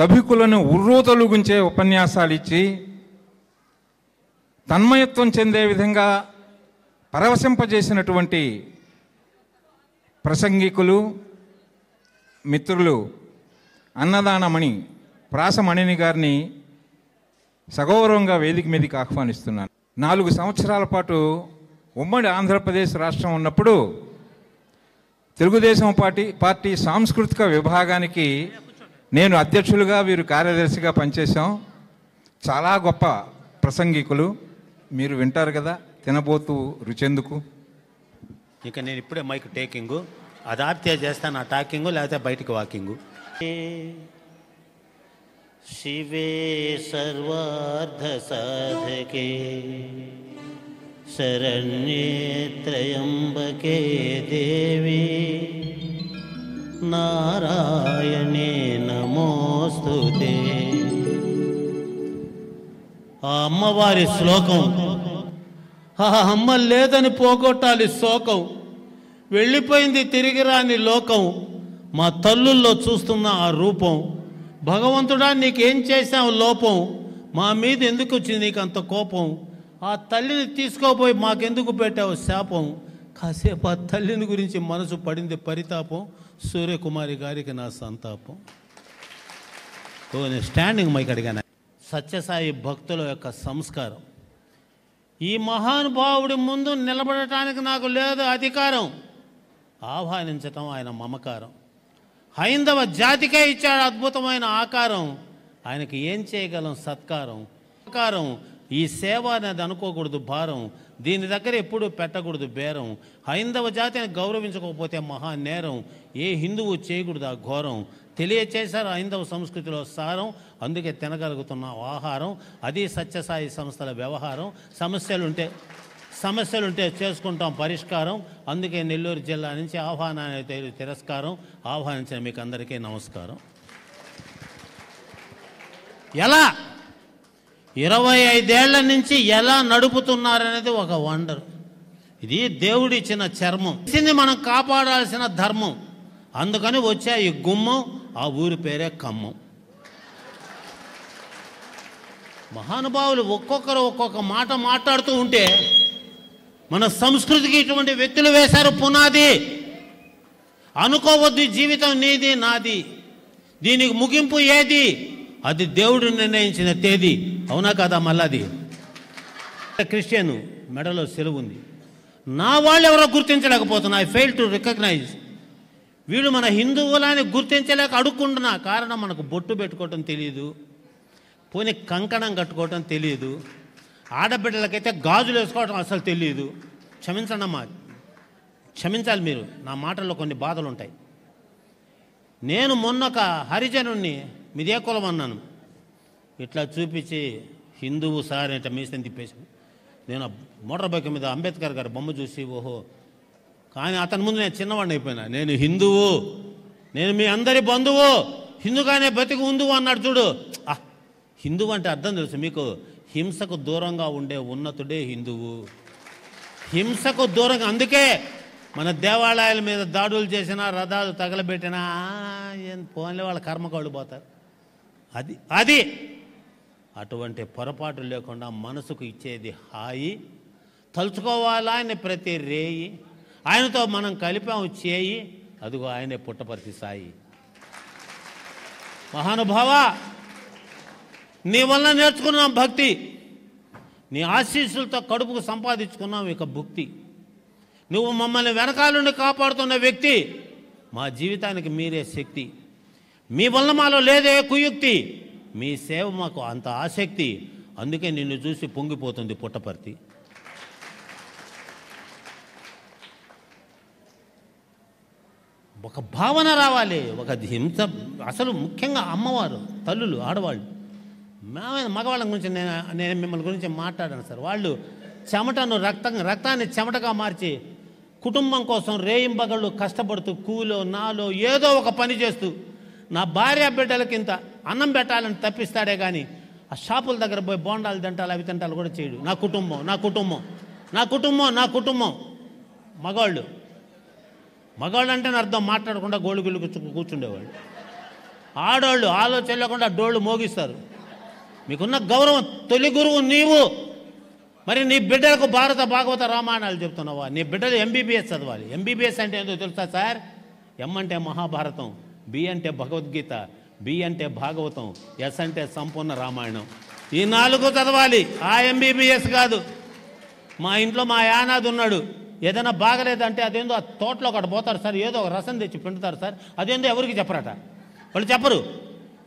సభికులను ఉర్రూతలుగుంచే ఉపన్యాసాలు ఇచ్చి తన్మయత్వం చెందే విధంగా పరవశింపజేసినటువంటి ప్రసంగికులు మిత్రులు అన్నదానమణి ప్రాసమణిని గారిని సగౌరవంగా వేదిక మీదకి ఆహ్వానిస్తున్నాను. 4 సంవత్సరాల పాటు ఉమ్మడి ఆంధ్రప్రదేశ్ రాష్ట్రం ఉన్నప్పుడు తెలుగుదేశం పార్టీ సాంస్కృతిక విభాగానికి నేను అధ్యక్షులుగా, వీరు కార్యదర్శిగా పనిచేశాం. చాలా గొప్ప ప్రసంగికులు, మీరు వింటారు కదా. తినబోతూ రుచెందుకు. ఇక నేను ఇప్పుడే మైక్ టేకింగు, అది ఆపితే చేస్తాను ఆ టాకింగు, లేకపోతే బయటికి వాకింగు. శివే సర్వార్థ సాధకే శరణ్యే త్రయంబకే దేవి నారాయణే నమోస్తుతే. ఆ అమ్మవారి శ్లోకం, ఆ అమ్మ లేదని పోగొట్టాలి శోకం, వెళ్ళిపోయింది తిరిగి రాని లోకం, మా తల్లుల్లో చూస్తున్న ఆ రూపం, భగవంతుడా నీకేం చేశావు లోపం, మా మీద ఎందుకు వచ్చింది నీకు అంత కోపం, ఆ తల్లిని తీసుకోపోయి మాకెందుకు పెట్టావు శాపం, కాసేపు ఆ తల్లిని గురించి మనసు పడింది పరితాపం, సూర్యకుమారి గారికి నా సంతాపం. నేను స్టాండింగ్ మైక్ అడిగాను. సత్యసాయి భక్తుల యొక్క సంస్కారం, ఈ మహానుభావుడి ముందు నిలబడటానికి నాకు లేదు అధికారం, ఆహ్వానించటం ఆయన మమకారం, హైందవ జాతికే ఇచ్చాడు అద్భుతమైన ఆకారం, ఆయనకి ఏం చేయగలం సత్కారం. ఈ సేవ అనేది అనుకోకూడదు భారం, దీని దగ్గర ఎప్పుడూ పెట్టకూడదు బేరం, హైందవ జాతిని గౌరవించకపోతే మహా నేరం, ఏ హిందువు చేయకూడదు ఆ ఘోరం, తెలియచేశారు హైందవ సంస్కృతిలో సారం, అందుకే తినగలుగుతున్న ఆహారం, అది సత్యసాయి సంస్థల వ్యవహారం. సమస్యలుంటే చేసుకుంటాం పరిష్కారం, అందుకే నెల్లూరు జిల్లా నుంచి ఆహ్వానాన్ని తిరస్కారం. ఆహ్వానించిన మీకు అందరికీ నమస్కారం. ఎలా 25 ఏళ్ల నుంచి ఎలా నడుపుతున్నారనేది ఒక వండర్. ఇది దేవుడిచ్చిన చర్మం, ఇది మనం కాపాడాల్సిన ధర్మం, అందుకని వచ్చా ఈ గుమ్మం, ఆ ఊరి పేరే ఖమ్మం. మహానుభావులు ఒక్కొక్కరు ఒక్కొక్క మాట మాట్లాడుతూ ఉంటే మన సంస్కృతికి ఇటువంటి వ్యక్తులు వేశారు పునాది. అనుకోవద్దు జీవితం నీది నాది, దీనికి ముగింపు ఏది, అది దేవుడు నిర్ణయించిన తేదీ. అవునా కదా? మళ్ళీ క్రిస్టియన్ మెడలో సెలవు ఉంది, నా వాళ్ళు ఎవరో గుర్తించలేకపోతున్నా. I fail to recognise. వీళ్ళు మన హిందువులని గుర్తించలేక అడుక్కుంటున్నా. కారణం మనకు బొట్టు పెట్టుకోవటం తెలియదు, పోనీ కంకణం కట్టుకోవటం తెలియదు, ఆడబిడ్డలకైతే గాజులు వేసుకోవటం అసలు తెలియదు. క్షమించండి అమ్మా, క్షమించాలి మీరు, నా మాటల్లో కొన్ని బాధలు ఉంటాయి. నేను మొన్న ఒక హరిజనుణ్ణి మీదే కులం అన్నాను, ఇట్లా చూపించి హిందువు సార్ అంటే మీసం తిప్పేసాను. నేను మోటార్ బైక్ మీద అంబేద్కర్ గారి బొమ్మ చూసి ఓహో, కానీ అతని ముందు నేను చిన్నవాడిని అయిపోయినా. నేను హిందువు, నేను మీ అందరి బంధువు, హిందుగానే బతికి ఉందువు అన్నాడు చూడు. హిందువు అంటే అర్థం తెలుసు మీకు? హింసకు దూరంగా ఉండే ఉన్నతుడే హిందువు. హింసకు దూరంగా, అందుకే మన దేవాలయాల మీద దాడులు చేసినా, రథాలు తగలబెట్టినా పోన్లే వాళ్ళ కర్మకాళ్ళు పోతారు. అది అటువంటి పొరపాటు లేకుండా మనసుకు ఇచ్చేది హాయి. తలుచుకోవాలా ఆయన ప్రతి రేయి, ఆయనతో మనం కలిపాము చేయి, అదిగో ఆయనే పుట్టపర్తి సాయి. మహానుభావ, నీ వల్ల నేర్చుకున్నాం భక్తి, నీ ఆశీస్సులతో కడుపుకు సంపాదించుకున్నాం ఇక భుక్తి. నువ్వు మమ్మల్ని వెనకాలండి కాపాడుతున్న వ్యక్తి, మా జీవితానికి మీరే శక్తి. మీ వల్ల మాలో లేదే కుయుక్తి, మీ సేవ మాకు అంత ఆసక్తి, అందుకే నిన్ను చూసి పొంగిపోతుంది పుట్టపర్తి. ఒక భావన రావాలి, ఒక హింస. అసలు ముఖ్యంగా అమ్మవారు, తల్లులు, ఆడవాళ్ళు, మగవాళ్ళ గురించి నేను మిమ్మల్ని గురించి మాట్లాడాను సార్. వాళ్ళు చెమటను రక్తాన్ని చెమటగా మార్చి కుటుంబం కోసం రేయింబగళ్ళు కష్టపడుతూ కూలో నాలో ఏదో ఒక పని చేస్తూ నా భార్య బిడ్డలకి ఇంత అన్నం పెట్టాలని తప్పిస్తాడే కానీ ఆ షాపుల దగ్గర పోయి బోండాలు తింటాలు అవి తింటాలు కూడా చేయడు. నా కుటుంబం నా కుటుంబం నా కుటుంబం నా కుటుంబం. మగవాళ్ళు అంటే అర్థం మాట్లాడకుండా గోళ్ళు గిళ్ళు కూర్చుండేవాళ్ళు. ఆడోళ్ళు ఆలోచన లేకుండా డోళ్ళు మోగిస్తారు. మీకున్న గౌరవం, తొలి గురువు నీవు. మరి నీ బిడ్డలకు భారత భాగవత రామాయణాలు చెప్తున్నావా? నీ బిడ్డలు ఎంబీబీఎస్ చదవాలి. ఎంబీబీఎస్ అంటే ఏంటో తెలుసా సార్? ఎం అంటే మహాభారతం, బి అంటే భగవద్గీత, బి అంటే భాగవతం, ఎస్ అంటే సంపూర్ణ రామాయణం. ఈ 4 చదవాలి. ఆ ఎంబీబీఎస్ కాదు. మా ఇంట్లో మా యానాది ఉన్నాడు. ఏదైనా బాగలేదంటే అదేందో ఆ తోటలో ఒకటి పోతారు సార్, ఏదో ఒక రసం తెచ్చి పిండుతారు సార్. అదేందో ఎవరికి చెప్పరట, వాళ్ళు చెప్పరు.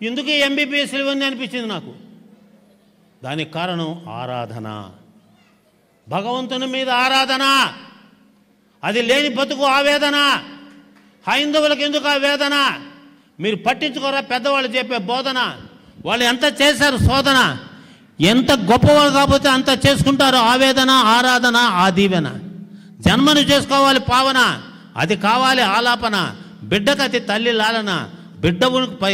ఎందుకు ఈ ఎంబీబీఎస్లు ఇవన్నీ అనిపించింది నాకు. దానికి కారణం ఆరాధన, భగవంతుని మీద ఆరాధన. అది లేని బతుకు ఆవేదన. హైందవులకు ఎందుకు ఆ వేదన? మీరు పట్టించుకోరా పెద్దవాళ్ళు చెప్పే బోధన. వాళ్ళు ఎంత చేశారు శోధన, ఎంత గొప్పవాళ్ళు కాకపోతే అంత చేసుకుంటారు. ఆవేదన, ఆరాధన, ఆ దీవెన. జన్మను చేసుకోవాలి పావన, అది కావాలి ఆలాపన. బిడ్డకు అది తల్లి లాలన. బిడ్డ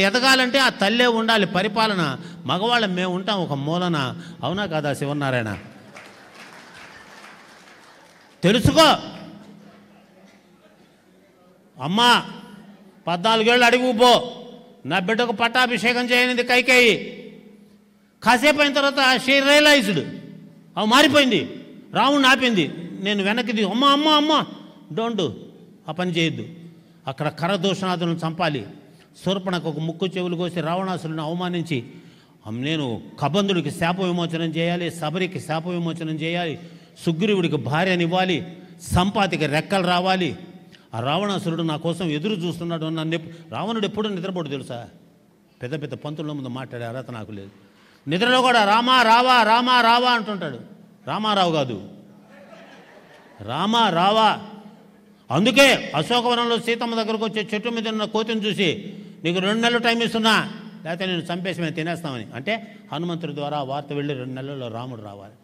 ఎదగాలంటే ఆ తల్లే ఉండాలి పరిపాలన. మగవాళ్ళం మేము ఉంటాం ఒక మూలన. అవునా కాదా శివనారాయణ? తెలుసుకో అమ్మా. 14 ఏళ్ళు అడుగు పో. నా బిడ్డకు పట్టాభిషేకం చేయనిది కైకేయి. కాసేపు అయిన తర్వాత షీ రియలైజ్డ్, అవి మారిపోయింది. రాముడిని ఆపింది. నేను వెనక్కి అమ్మ అమ్మ అమ్మ డోంట్ ఆ పని చేయొద్దు. అక్కడ కరదూషణాదులను చంపాలి. శూర్పణకు ఒక ముక్కు చెవులు కోసి రావణాసురుని అవమానించి నేను కబంధుడికి శాప విమోచనం చేయాలి, శబరికి శాప విమోచనం చేయాలి, సుగ్రీవుడికి భార్యనివ్వాలి, సంపాతికి రెక్కలు రావాలి. ఆ రావణాసురుడు నా కోసం ఎదురు చూస్తున్నాడు. నన్ను రావణుడు ఎప్పుడు నిద్రపోడు తెలుసా? పెద్ద పెద్ద పంతుల ముందు మాట్లాడే అర్హత నాకు లేదు. నిద్రలో కూడా రామా రావా రామా రావా అంటుంటాడు. రామారావు కాదు, రామా రావా. అందుకే అశోకవనంలో సీతమ్మ దగ్గరకు వచ్చే చెట్టు మీద ఉన్న కోతిని చూసి నీకు 2 నెలలు టైం ఇస్తున్నా, లేకపోతే నేను చంపేసి మేము తినేస్తామని అంటే హనుమంతుడి ద్వారా వార్త వెళ్ళి 2 నెలల్లో రాముడు రావాలి.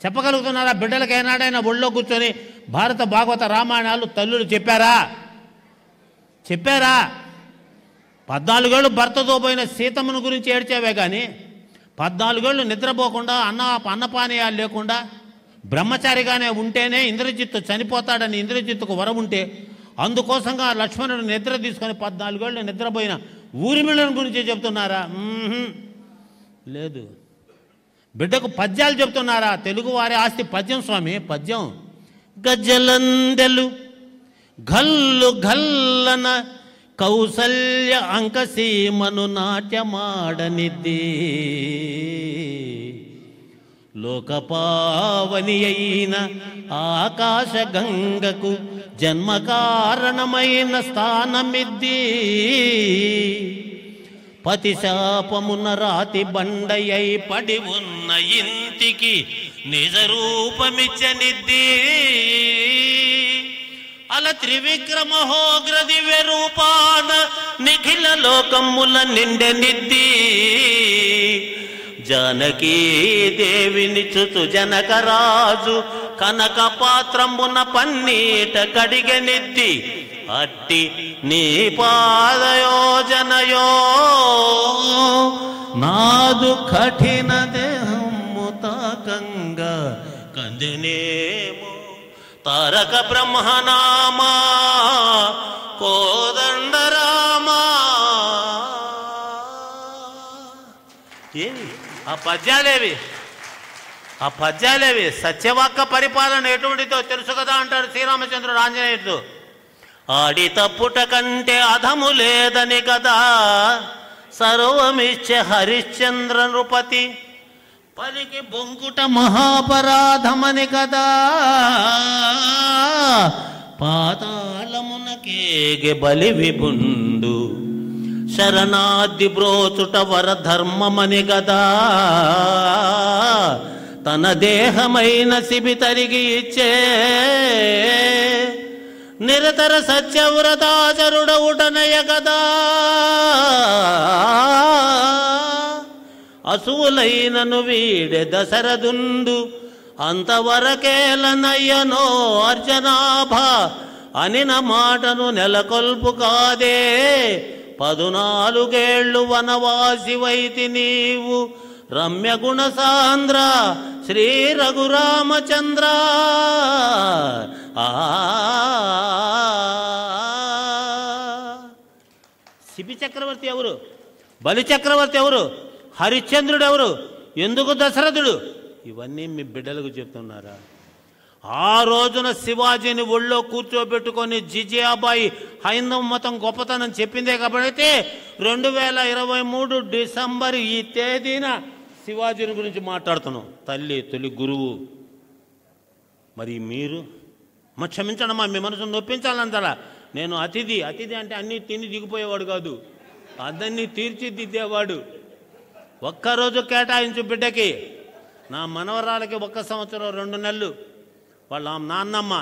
చెప్పగలుగుతున్నారా? బిడ్డలకు ఏనాడైనా ఒళ్ళో కూర్చొని భారత భాగవత రామాయణాలు తల్లులు చెప్పారా? 14 ఏళ్ళు భర్తతో పోయిన సీతమ్మను గురించి ఏడ్చావే కానీ 14 ఏళ్ళు నిద్రపోకుండా అన్నపానీయాలు లేకుండా బ్రహ్మచారిగానే ఉంటేనే ఇంద్రజిత్తు చనిపోతాడని ఇంద్రజిత్తుకు వరం ఉంటే అందుకోసంగా లక్ష్మణుడు నిద్ర తీసుకొని 14 ఏళ్ళు నిద్రపోయిన ఊరిమిళ్ళని గురించి చెప్తున్నారా? లేదు. బిడ్డకు పద్యాలు చెప్తున్నారా? తెలుగు వారి ఆస్తి పద్యం స్వామి, పద్యం. గజ్జలందెలు గల్లు గల్లన కౌసల్య అంకసీమను నాట్యమాడనిద్ది, లోకపావని అయిన ఆకాశ గంగకు జన్మ కారణమైన స్థానమిద్ది, పతిశాపమున రాతి బండయై పడి ఉన్న ఇంటికి నిజ రూపమిచ్చనిద్ది, అల త్రివిక్రమహోగ్ర దివ్య రూపాన నిఖిల లోకముల నిండెనిద్ది, జానకీ దేవిని చుచు జనకరాజు కనక పాత్రమున పన్నీట కడిగెనిద్ది, అట్టి నీ పాదయోజనయో నాదు కఠిన దేహము తాకంగా కందెనేమో, తారక బ్రహ్మనామా కోదండరామా. ఏమి ఆ పద్యాలేవి? ఆ పద్యాలేవి? సత్యవాక్క పరిపాలన ఎటువంటిదో తెలుసు కదా అంటాడు శ్రీరామచంద్రుడు ఆంజనేయుడు. ఆడి తప్పుట కంటే అధము లేదని కదా సర్వమిచ్చే హరిశ్చంద్ర నృపతి, పలికి బొంకుట మహాపరాధమని కదా పాతాళమునకేగే బలి విభుండు, శరణాది బ్రోచుట వరధర్మమని గదా తన దేహమైన సిబి తరిగి ఇచ్చే, నిరతర సత్యవ్రతాచరుడవుటనయ గదా అసువులైనను వీడె దశరథుండు, అంతవరకేలనయ్యనో అర్జనాభ అనిన మాటను నెలకొల్పు కాదే, 14 ఏళ్ళు వనవాసివైతి నీవు రమ్య గుణ సాంద్ర శ్రీ రఘురామచంద్ర. శిబి చక్రవర్తి ఎవరు? బలి చక్రవర్తి ఎవరు? హరిశ్చంద్రుడు ఎవరు? ఎందుకు దశరథుడు? ఇవన్నీ మీ బిడ్డలకు చెప్తున్నారా? ఆ రోజున శివాజీని ఒళ్ళో కూర్చోబెట్టుకొని జిజియాబాయి హైందవ మతం గొప్పతనం చెప్పిందే కాబట్టి 2023 డిసెంబర్ ఈ తేదీన శివాజీని గురించి మాట్లాడుతున్నాం. తల్లి తొలి గురువు. మరి మీరు క్షమించడమ్మా, మీ మనసును నొప్పించాలంటారా? నేను అతిథి అంటే అన్నీ తిని దిగిపోయేవాడు కాదు, అందరినీ తీర్చిదిద్దేవాడు. ఒక్కరోజు కేటాయించు బిడ్డకి. నా మనవరాలకి 1 సంవత్సరం 2 నెలలు. వాళ్ళ నాన్నమ్మ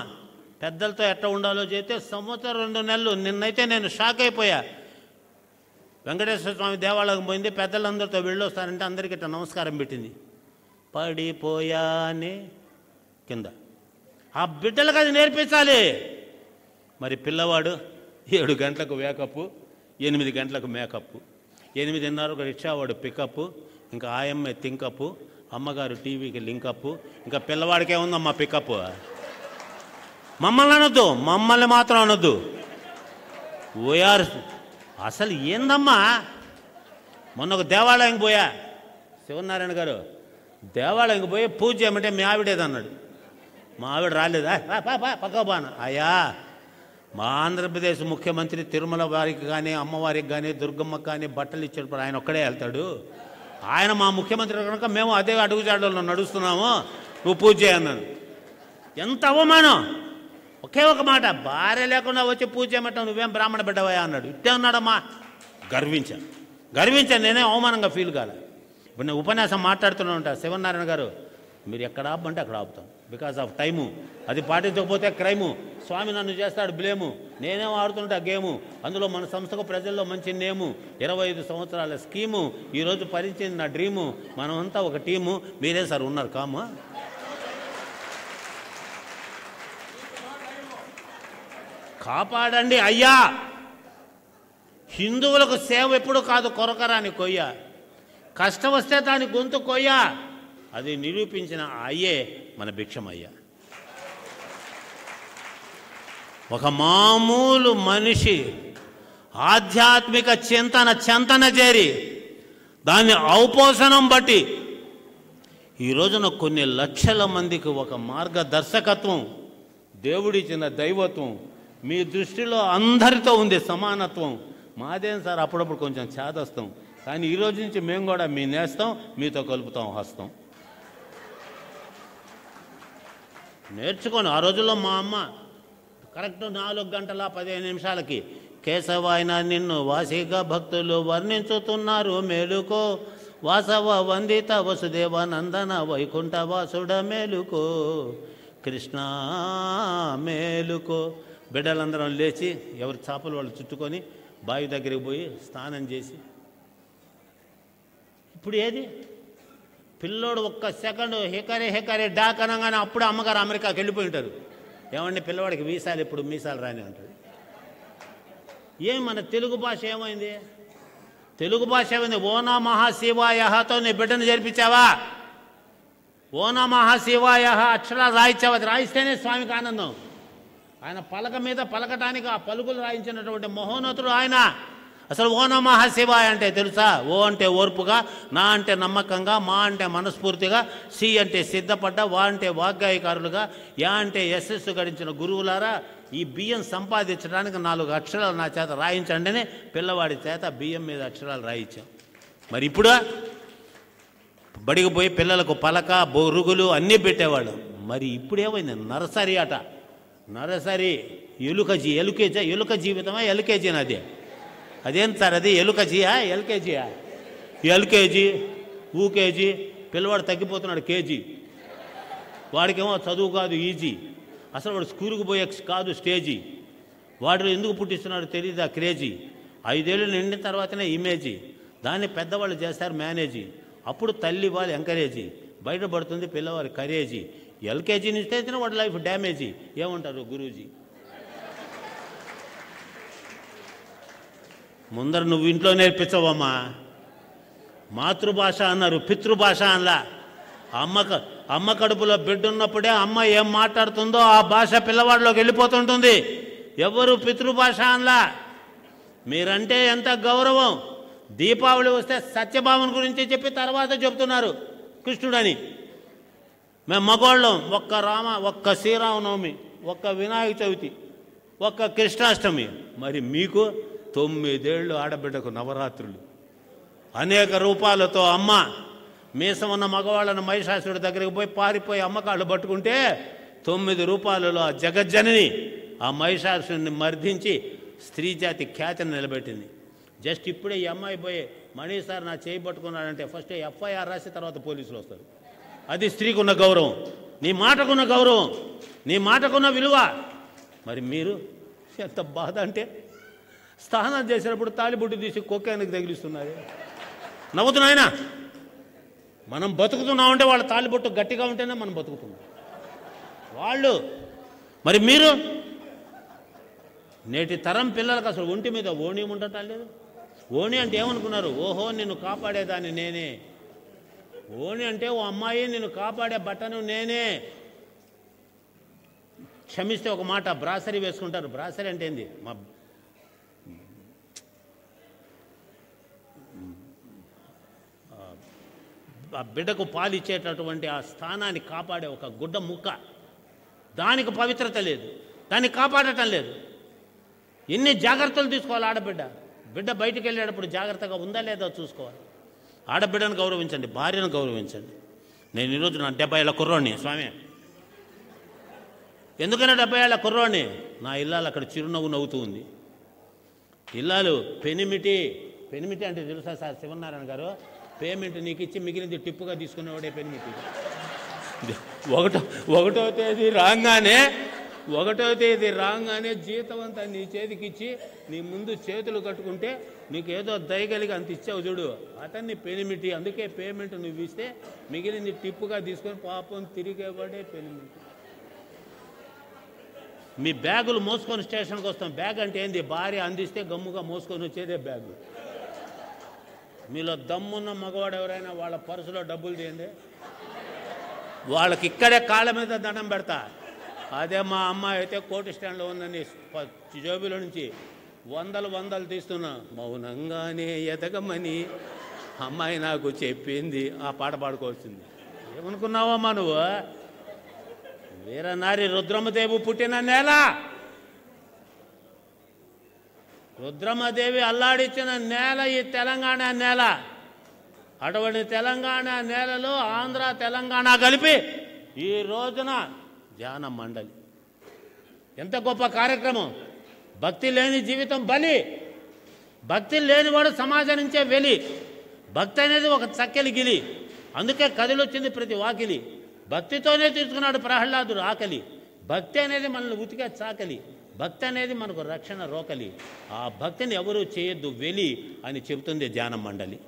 పెద్దలతో ఎట్లా ఉండాలో చెప్తే 1 సంవత్సరం 2 నెలలు. నిన్నైతే నేను షాక్ అయిపోయా. వెంకటేశ్వర స్వామి దేవాలయం పోయింది, పెద్దలందరితో వెళ్ళొస్తారంటే అందరికీ ఇట్లా నమస్కారం పెట్టింది. పడిపోయానే కింద. ఆ బిడ్డలకు అది నేర్పించాలి. మరి పిల్లవాడు 7 గంటలకు వేకప్, 8 గంటలకు మేకప్, 8:30 రిక్షావాడు పికప్, ఇంకా ఆయమ్మ థింకప్, అమ్మగారు టీవీకి లింకప్. ఇంకా పిల్లవాడికే ఉందమ్మా పికప్. మమ్మల్ని అనొద్దు, మమ్మల్ని మాత్రం అనొద్దు. ఓఆర్ అసలు ఏందమ్మా? మొన్న ఒక దేవాలయంకి పోయా, శివనారాయణ గారు దేవాలయంకి పోయి పూజ చేయమంటే మీ ఆవిడేదన్నాడు. మా ఆవిడ రాలేదా? పక్క బాన. అయ్యా, మా ఆంధ్రప్రదేశ్ ముఖ్యమంత్రి తిరుమల వారికి కానీ అమ్మవారికి కానీ దుర్గమ్మకి కానీ బట్టలు ఇచ్చేటప్పుడు ఆయన ఒక్కడే వెళ్తాడు. ఆయన మా ముఖ్యమంత్రి కనుక మేము అదే అడుగుజాడల్లో నడుస్తున్నాము, నువ్వు పూజ చేయన్నాను. ఎంత అవమానం! ఒకే ఒక మాట, భార్య లేకుండా వచ్చి పూజ చేయమంటావు, నువ్వేం బ్రాహ్మణ బిడ్డవయా అన్నాడు. ఇట్టే అన్నాడమ్మా. గర్వించాను. నేనే అవమానంగా ఫీల్ కాలే. ఇప్పుడు నేను ఉపన్యాసం మాట్లాడుతూనే ఉంటా. శివనారాయణ గారు మీరు ఎక్కడ ఆపమంటే అక్కడ ఆపుతాం, బికాస్ ఆఫ్ టైము. అది పాటించకపోతే క్రైము. స్వామి నన్ను చేస్తాడు బ్లేము. నేనేం ఆడుతుంటా గేము. అందులో మన సంస్థకు ప్రజల్లో మంచి నేము. 25 సంవత్సరాల స్కీము. ఈరోజు పరిచింది నా డ్రీము. మనమంతా ఒక టీము. మీరే సార్ ఉన్నారు కాము. కాపాడండి అయ్యా. హిందువులకు సేవ ఎప్పుడు కాదు కొరకరాని కొయ్య. కష్టం వస్తే దాని గొంతు కొయ్య. అది నిరూపించిన అయ్యే మన భిక్షమయ్య. ఒక మామూలు మనిషి ఆధ్యాత్మిక చింతన చేరి దాన్ని ఔపోసనం బట్టి ఈ రోజున కొన్ని లక్షల మందికి ఒక మార్గదర్శకత్వం, దేవుడిచ్చిన దైవత్వం. మీ దృష్టిలో అందరితో ఉంది సమానత్వం. మాదేం సార్ అప్పుడప్పుడు కొంచెం చేదస్తాం, కానీ ఈరోజు నుంచి మేము కూడా మీ నేస్తాం, మీతో కలుపుతాం హస్తం. నేర్చుకోండి. ఆ రోజుల్లో మా అమ్మ కరెక్ట్ 4 గంటల 15 నిమిషాలకి కేశవాయన నిన్ను వాసిగా భక్తులు వర్ణించుతున్నారు మేలుకో, వాసవ వందిత వసుదేవ నందన వైకుంఠ వాసుడ మేలుకో, కృష్ణ మేలుకో. బిడ్డలందరం లేచి ఎవరి చాపలు వాళ్ళు చుట్టుకొని బావి దగ్గరికి పోయి స్నానం చేసి, ఇప్పుడు ఏది పిల్లోడు 1 సెకండ్ హెకరే డాక్ అనగానే అప్పుడే అమ్మగారు అమెరికాకి వెళ్ళిపోయి ఉంటారు. ఏమండి పిల్లవాడికి వీసాలు ఎప్పుడు మీసాలు రాని అంటారు. ఏం మన తెలుగు భాష ఏమైంది? తెలుగు భాష ఏమైంది? ఓ నమః శివాయతో నీ బిడ్డను జరిపించావా? ఓ నమః శివాయ అక్షరాలు రాయించావా? అది రాయిస్తేనే స్వామికి ఆనందం. ఆయన పలక మీద పలకటానికి ఆ పలుకులు రాయించినటువంటి మహోన్నతుడు ఆయన. అసలు ఓ నమః శివాయ అంటే తెలుసా? ఓ అంటే ఓర్పుగా, నా అంటే నమ్మకంగా, మా అంటే మనస్ఫూర్తిగా, సి అంటే సిద్ధపడ్డ, వా అంటే వాగ్గేయకారులుగా, యా అంటే యశస్సు గడించిన గురువులారా, ఈ బియ్యం సంపాదించడానికి 4 అక్షరాలు నా చేత రాయించండి అని పిల్లవాడి చేత బియ్యం మీద అక్షరాలు రాయించాం. మరి ఇప్పుడు బడికి పోయి పిల్లలకు పలక బొరుగులు అన్నీ పెట్టేవాళ్ళు. మరి ఇప్పుడు ఏమైంది? నర్సరీ అట. నర్సరీ ఎలుక జీవితమా ఎల్కేజీ నాది? అదేం సార్ అది? ఎలుకజీయా ఎల్కేజీయా? LKG UKG. పిల్లవాడు తగ్గిపోతున్నాడు కేజీ. వాడికేమో చదువు కాదు ఈజీ. అసలు వాడు స్కూల్కి పోయే కాదు స్టేజీ. వాడు ఎందుకు పుట్టిస్తున్నాడు తెలియదు ఆ క్రేజీ. 5 ఏళ్ళు నిండిన తర్వాతనే ఇమేజీ. దాన్ని పెద్దవాళ్ళు చేస్తారు మేనేజీ. అప్పుడు తల్లి వాళ్ళు ఎంకరేజీ. బయటపడుతుంది పిల్లవారి కరేజీ. ఎల్కేజీ నుంచి తెచ్చిన వాడి లైఫ్ డ్యామేజీ. ఏమంటారు గురూజీ? ముందర నువ్వు ఇంట్లో నేర్పించవమ్మా. మాతృభాష అన్నారు, పితృభాష అనలా. అమ్మ కడుపులో బిడ్డ ఉన్నప్పుడే అమ్మ ఏం మాట్లాడుతుందో ఆ భాష పిల్లవాడిలోకి వెళ్ళిపోతుంటుంది. ఎవరు పితృభాష అనలా. మీరంటే ఎంత గౌరవం, దీపావళి వస్తే సత్యభామన్ గురించి చెప్పి తర్వాత చెప్తున్నారు కృష్ణుడని. మేము మగవాళ్ళం ఒక్క శ్రీరామనవమి, ఒక్క వినాయక చవితి, ఒక్క కృష్ణాష్టమి. మరి మీకు 9 ఏళ్ళు ఆడబిడ్డకు నవరాత్రులు, అనేక రూపాలతో అమ్మ మీసం ఉన్న మగవాళ్ళను మహిషాసురుడి దగ్గరికి పోయి పారిపోయి అమ్మకాళ్ళు పట్టుకుంటే 9 రూపాయలలో ఆ జగజ్జనని ఆ మహిషాసురుడిని మర్దించి స్త్రీ జాతి ఖ్యాతిని నిలబెట్టింది. జస్ట్ ఇప్పుడే ఈ అమ్మాయి పోయి మణి సార్ నా చేయి పట్టుకున్నాడంటే ఫస్ట్ ఎఫ్ఐఆర్ రాసి తర్వాత పోలీసులు వస్తారు. అది స్త్రీకి ఉన్న గౌరవం, నీ మాటకున్న గౌరవం, నీ మాటకున్న విలువ. మరి మీరు ఎంత బాధ అంటే స్నానం చేసినప్పుడు తాలిబొట్టు తీసి కొక్కానికి తగిలిస్తున్నారు. నవ్వుతున్నాయన. మనం బతుకుతున్నామంటే వాళ్ళ తాలిబొట్టు గట్టిగా ఉంటేనే మనం బతుకుతున్నాం. వాళ్ళు మరి మీరు నేటి తరం పిల్లలకు అసలు ఒంటి మీద ఓణి ఉండటం లేదు. ఓణి అంటే ఏమనుకున్నారు? ఓహో నిన్ను కాపాడేదాన్ని నేనే. ఓణి అంటే ఓ అమ్మాయి నిన్ను కాపాడే బట్టను నేనే. క్షమిస్తే ఒక మాట, బ్రాసరీ వేసుకుంటారు. బ్రాసరీ అంటే ఏంది? ఆ బిడ్డకు పాలిచ్చేటటువంటి ఆ స్థానాన్ని కాపాడే ఒక గుడ్డ ముక్క, దానికి పవిత్రత లేదు, దాన్ని కాపాడటం లేదు. ఎన్ని జాగ్రత్తలు తీసుకోవాలి ఆడబిడ్డ. బిడ్డ బయటికి వెళ్ళేటప్పుడు జాగ్రత్తగా ఉందా లేదా చూసుకోవాలి. ఆడబిడ్డను గౌరవించండి, భార్యను గౌరవించండి. నేను ఈరోజు నా 70 ఏళ్ళ కుర్రోడిని స్వామి. ఎందుకన్నా 70 ఏళ్ళ కుర్రోడిని? నా ఇల్లాలు అక్కడ చిరునవ్వు నవ్వుతూ ఉంది. ఇల్లాలు పెనిమిటి అంటే తెలుసా సార్ శివనారాయణ గారు? పేమెంట్ నీకు ఇచ్చి మిగిలింది టిప్పుగా తీసుకునేవాడే పెనిమిటి. ఒకటో తేదీ రాగానే జీతం అంతా నీ చేతికి ఇచ్చి నీ ముందు చేతులు కట్టుకుంటే నీకు ఏదో దయగలిగి అంత ఇచ్చావు చూడు, అతన్ని పెనిమిటి. అందుకే పేమెంట్ నువ్వు ఇస్తే మిగిలింది టిప్పుగా తీసుకొని పాపం తిరిగేవాడే పెనిమిటి. మీ బ్యాగులు మోసుకొని స్టేషన్కి వస్తాం. బ్యాగ్ అంటే ఏంది? భార్య అందిస్తే గమ్ముగా మోసుకొని వచ్చేదే బ్యాగు. మీలో దమ్మున్న మగవాడు ఎవరైనా వాళ్ళ పర్సులో డబ్బులు తీయండి, వాళ్ళకి ఇక్కడే కాళ్ళ మీద దండం పెడతా. అదే మా అమ్మాయి అయితే కోటి స్టాండ్లో ఉందని జోబీలో నుంచి వందలు తీస్తున్నా. మౌనంగానే ఎదగమని అమ్మాయి నాకు చెప్పింది. ఆ పాట పాడుకోవాల్సింది. ఏమనుకున్నావమ్మా నువ్వు? వీరనారి రుద్రమదేవి పుట్టిన నేల, రుద్రమదేవి అల్లాడిచ్చిన నేల ఈ తెలంగాణ నేల. అటువంటి తెలంగాణ నేలలో ఆంధ్ర తెలంగాణ కలిపి ఈ రోజున ధ్యాన మండలి. ఎంత గొప్ప కార్యక్రమం! భక్తి లేని జీవితం బలి, భక్తి లేనివాడు సమాజం నుంచే వెలి. భక్తి అనేది ఒక చక్కెలి గిలి, అందుకే కదిలొచ్చింది ప్రతి వాకిలి. భక్తితోనే తీసుకున్నాడు ప్రహ్లాదుడు ఆకలి. భక్తి అనేది మనల్ని ఉతికే చాకలి, భక్తి అనేది మనకు రక్షణ రోకలి. ఆ భక్తిని ఎవరూ చేయొద్దు వెలి అని చెబుతుంది ధ్యాన మండలి.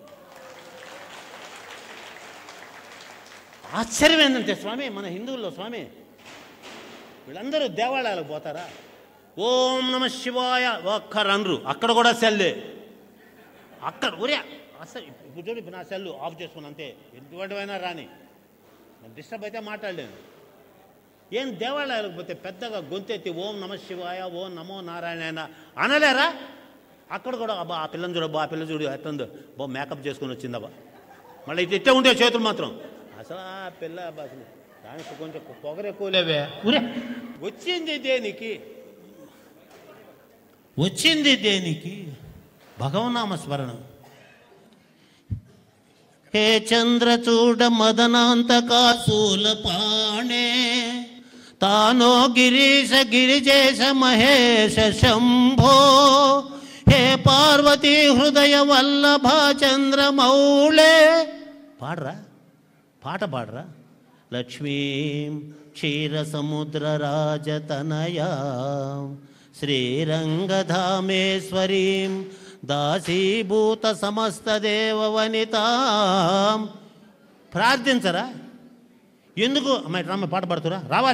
ఆశ్చర్యం ఏంటంటే స్వామి, మన హిందువుల్లో స్వామి వీళ్ళందరూ దేవాలయాలకు పోతారా? ఓం నమ శివాయ ఒక్కరన్రు, అక్కడ కూడా సెల్లే. అక్కడ ఒరే అసలు ఇప్పుడు చూడు, ఇప్పుడు నా సెల్లు ఆఫ్ చేసుకుని అంతే, ఎటువంటివైనా రాని, నేను డిస్టర్బ్ అయితే మాట్లాడలేను. ఏం దేవాలయాలకు పోతే పెద్దగా గొంతెత్తి ఓం నమ శివాయ ఓం నమో నారాయణ అనలేరా? అక్కడ కూడా అబ్బా ఆ పిల్లని చూడు, ఆ పిల్ల చూడు ఎట్టుందో, మేకప్ చేసుకుని వచ్చిందబ్బా, మళ్ళీ ఇది ఇట్టే ఉంటే చేతులు మాత్రం. అసలు ఆ పిల్ల అసలు దానికి కొంచెం పొగరు ఎక్కువలేవే. వచ్చింది దేనికి భగవన్నామ స్మరణ. హే చంద్రచూడ మదనాంతకాశూల పాణే తానో గిరీశ గిరిజేశ మహేశ శంభో హే పార్వతీ హృదయ వల్లభ చంద్రమౌళే. పాట పాడరా. లక్ష్మీం క్షీరసముద్రరాజతనయా శ్రీరంగధామేశ్వరీం దాసీభూత సమస్త దేవవనితాం. ప్రార్థించరా? ఎందుకు అమ్మాయి రామ్మ పాట పాడుతురా? రావాలి.